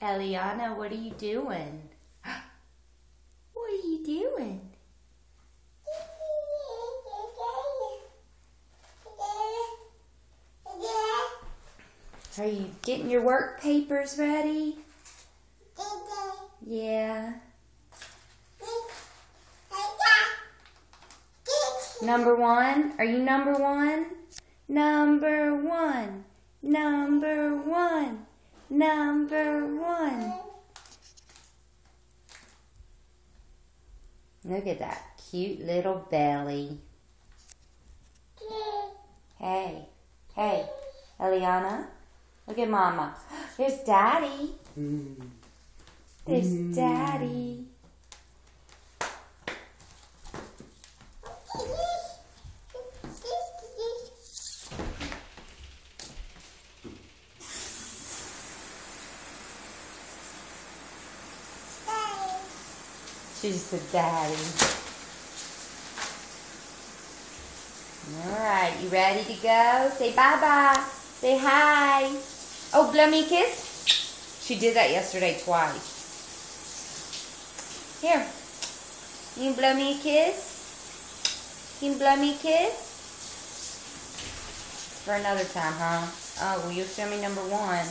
Eliana, what are you doing? What are you doing? Are you getting your work papers ready? Yeah. Number one? Are you number one? Number one. Number one. Number one. Look at that cute little belly. Hey. Hey. Eliana. Look at Mama. There's Daddy. There's Daddy. She's the daddy. Alright, you ready to go? Say bye-bye. Say hi. Oh, blow me a kiss? She did that yesterday twice. Here. You can blow me a kiss? You can blow me a kiss? For another time, huh? Oh, well, you'll show me number one.